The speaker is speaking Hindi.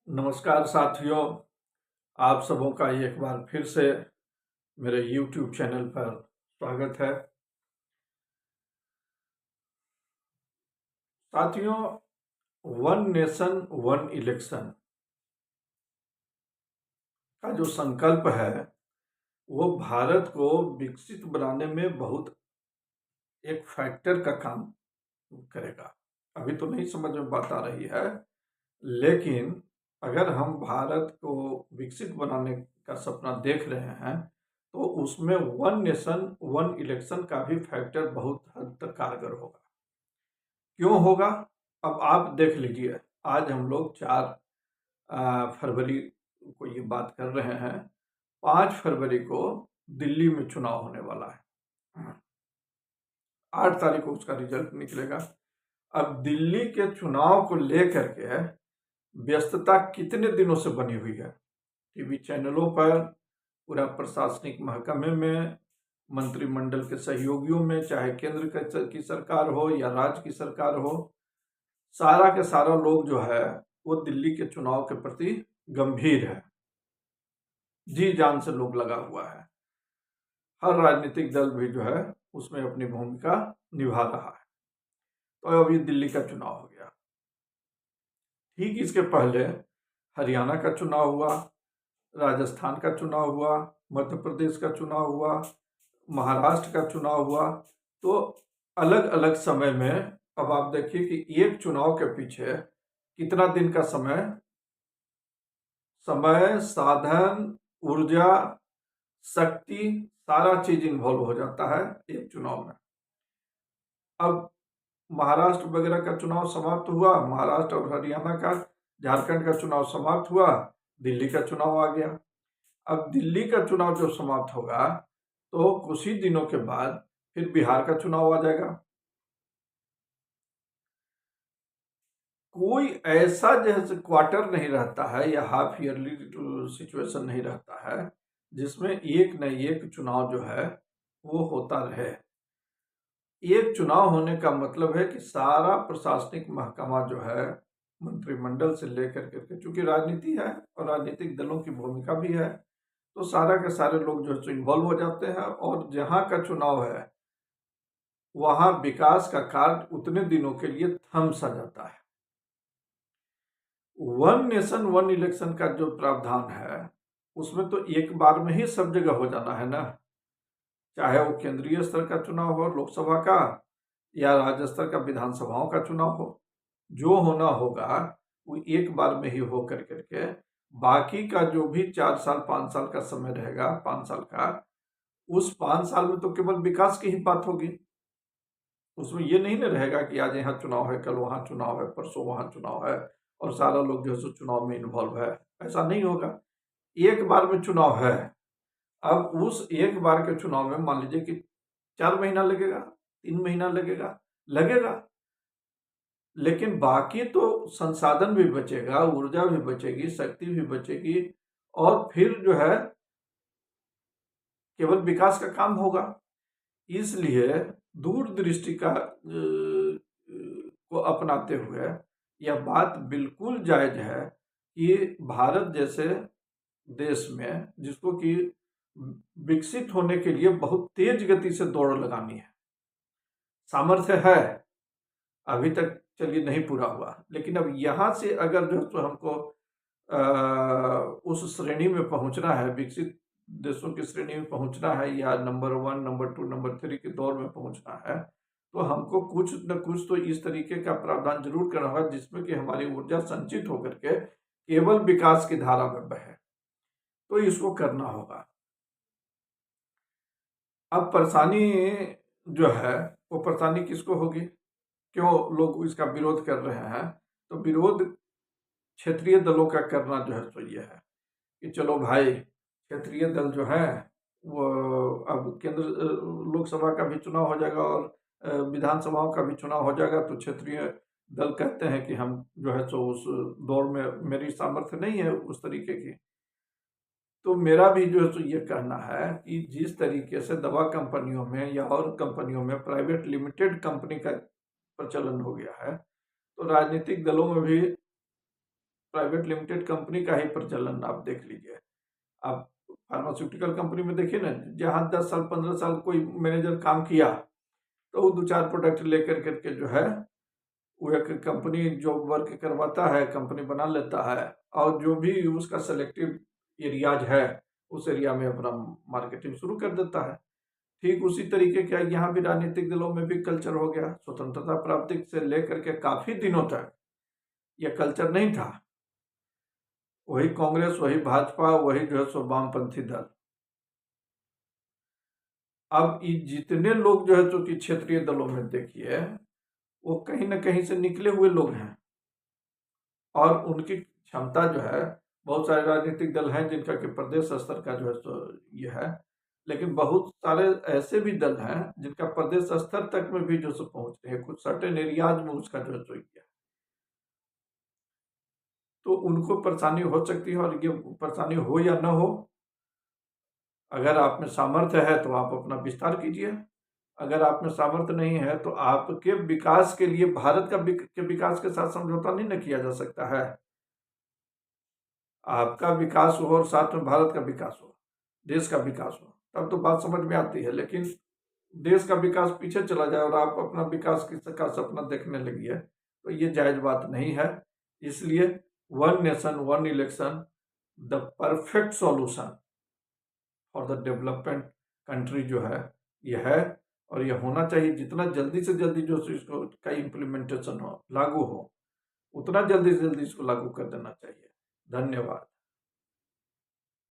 नमस्कार साथियों, आप सबों का एक बार फिर से मेरे YouTube चैनल पर स्वागत है। साथियों, वन नेशन वन इलेक्शन का जो संकल्प है वो भारत को विकसित बनाने में बहुत एक फैक्टर का काम करेगा। अभी तो नहीं समझ में बात आ रही है, लेकिन अगर हम भारत को विकसित बनाने का सपना देख रहे हैं तो उसमें वन नेशन वन इलेक्शन का भी फैक्टर बहुत हद तक कारगर होगा। क्यों होगा? अब आप देख लीजिए, आज हम लोग 4 फरवरी को ये बात कर रहे हैं। 5 फरवरी को दिल्ली में चुनाव होने वाला है। 8 तारीख को उसका रिजल्ट निकलेगा। अब दिल्ली के चुनाव को लेकर के व्यस्तता कितने दिनों से बनी हुई है। टीवी चैनलों पर, पूरा प्रशासनिक महकमे में, मंत्रिमंडल के सहयोगियों में, चाहे केंद्र की सरकार हो या राज्य की सरकार हो, सारा के सारा लोग जो है वो दिल्ली के चुनाव के प्रति गंभीर है। जी जान से लोग लगा हुआ है। हर राजनीतिक दल भी जो है उसमें अपनी भूमिका निभा रहा है। तो अब ये दिल्ली का चुनाव हो गया। ठीक इसके पहले हरियाणा का चुनाव हुआ, राजस्थान का चुनाव हुआ, मध्य प्रदेश का चुनाव हुआ, महाराष्ट्र का चुनाव हुआ। तो अलग अलग समय में अब आप देखिए कि एक चुनाव के पीछे कितना दिन का समय, साधन, ऊर्जा, शक्ति, सारा चीज इन्वॉल्व हो जाता है एक चुनाव में। अब महाराष्ट्र वगैरह का चुनाव समाप्त हुआ, महाराष्ट्र और हरियाणा का, झारखंड का चुनाव समाप्त हुआ, दिल्ली का चुनाव आ गया। अब दिल्ली का चुनाव जब समाप्त होगा तो कुछ ही दिनों के बाद फिर बिहार का चुनाव आ जाएगा। कोई ऐसा जैसे क्वार्टर नहीं रहता है या हाफ ईयरली सिचुएशन नहीं रहता है जिसमें एक न एक चुनाव जो है वो होता रहे। एक चुनाव होने का मतलब है कि सारा प्रशासनिक महकमा जो है, मंत्रिमंडल से लेकर के, चूंकि राजनीति है और राजनीतिक दलों की भूमिका भी है, तो सारा के सारे लोग जो है इन्वॉल्व हो जाते हैं और जहां का चुनाव है वहां विकास का कार्य उतने दिनों के लिए थम सा जाता है। वन नेशन वन इलेक्शन का जो प्रावधान है उसमें तो एक बार में ही सब जगह हो जाना है ना, चाहे वो केंद्रीय स्तर का चुनाव हो लोकसभा का या राज्य स्तर का विधानसभाओं का चुनाव हो। जो होना होगा वो एक बार में ही हो करके बाकी का जो भी 4 साल 5 साल का समय रहेगा, 5 साल का, उस 5 साल में तो केवल विकास की ही बात होगी। उसमें ये नहीं ना रहेगा कि आज यहाँ चुनाव है, कल वहाँ चुनाव है, परसों वहाँ चुनाव है और सारा लोग जो है सो चुनाव में इन्वॉल्व है। ऐसा नहीं होगा। एक बार में चुनाव है। अब उस एक बार के चुनाव में मान लीजिए कि 4 महीना लगेगा, 3 महीना लगेगा, लेकिन बाकी तो संसाधन भी बचेगा, ऊर्जा भी बचेगी, शक्ति भी बचेगी और फिर जो है केवल विकास का काम होगा। इसलिए दूरदृष्टि का को अपनाते हुए यह बात बिल्कुल जायज है कि भारत जैसे देश में, जिसको कि विकसित होने के लिए बहुत तेज गति से दौड़ लगानी है, सामर्थ्य है, अभी तक चलिए नहीं पूरा हुआ, लेकिन अब यहां से अगर जो तो हमको उस श्रेणी में पहुंचना है, विकसित देशों की श्रेणी में पहुंचना है या नंबर 1, नंबर 2, नंबर 3 के दौर में पहुंचना है, तो हमको कुछ न कुछ तो इस तरीके का प्रावधान जरूर करना होगा जिसमें कि हमारी ऊर्जा संचित होकर के केवल विकास की धारा में बहे। तो इसको करना होगा। अब परेशानी जो है वो परेशानी किसको होगी? क्यों लोग इसका विरोध कर रहे हैं? तो विरोध क्षेत्रीय दलों का करना जो है तो ये है कि चलो भाई, क्षेत्रीय दल जो है वो अब केंद्र लोकसभा का भी चुनाव हो जाएगा और विधानसभाओं का भी चुनाव हो जाएगा, तो क्षेत्रीय दल कहते हैं कि हम जो है तो उस दौर में मेरी सामर्थ्य नहीं है उस तरीके की। तो मेरा भी जो है तो ये कहना है कि जिस तरीके से दवा कंपनियों में या और कंपनियों में प्राइवेट लिमिटेड कंपनी का प्रचलन हो गया है, तो राजनीतिक दलों में भी प्राइवेट लिमिटेड कंपनी का ही प्रचलन आप देख लीजिए। आप फार्मास्यूटिकल कंपनी में देखिए ना, जहाँ 10 साल 15 साल कोई मैनेजर काम किया तो वो 2-4 प्रोडक्ट लेकर करके जो है वो एक कंपनी जो वर्क करवाता है, कंपनी बना लेता है और जो भी उसका सेलेक्टिव एरियाज है उस एरिया में अपना मार्केटिंग शुरू कर देता है। ठीक उसी तरीके का यहाँ भी राजनीतिक दलों में भी कल्चर हो गया। स्वतंत्रता प्राप्ति से लेकर के काफी दिनों तक यह कल्चर नहीं था। वही कांग्रेस, वही भाजपा, वही जो है सो वामपंथी दल। अब ये जितने लोग जो है, जो कि क्षेत्रीय दलों में देखिए, वो कहीं ना कहीं से निकले हुए लोग हैं और उनकी क्षमता जो है, बहुत सारे राजनीतिक दल हैं जिनका कि प्रदेश स्तर का जो है सो ये है, लेकिन बहुत सारे ऐसे भी दल हैं जिनका प्रदेश स्तर तक में भी जो सो पहुंच रहे हैं, कुछ सर्टेन एरियाज में उसका जो है सो ये है। तो उनको परेशानी हो सकती है और ये परेशानी हो या ना हो, अगर आप में सामर्थ्य है तो आप अपना विस्तार कीजिए। अगर आप में सामर्थ्य नहीं है तो आपके विकास के लिए भारत के विकास के साथ समझौता नहीं न किया जा सकता है। आपका विकास हो और साथ में भारत का विकास हो, देश का विकास हो, तब तो बात समझ में आती है। लेकिन देश का विकास पीछे चला जाए और आप अपना विकास का सपना देखने लगिए तो ये जायज बात नहीं है। इसलिए one nation one election the perfect solution for the development country जो है ये है, और ये होना चाहिए। जितना जल्दी से जल्दी जो इसको का इम्प्लीमेंटेशन हो, लागू हो, उतना जल्दी से जल्दी इसको लागू कर देना चाहिए। धन्यवाद।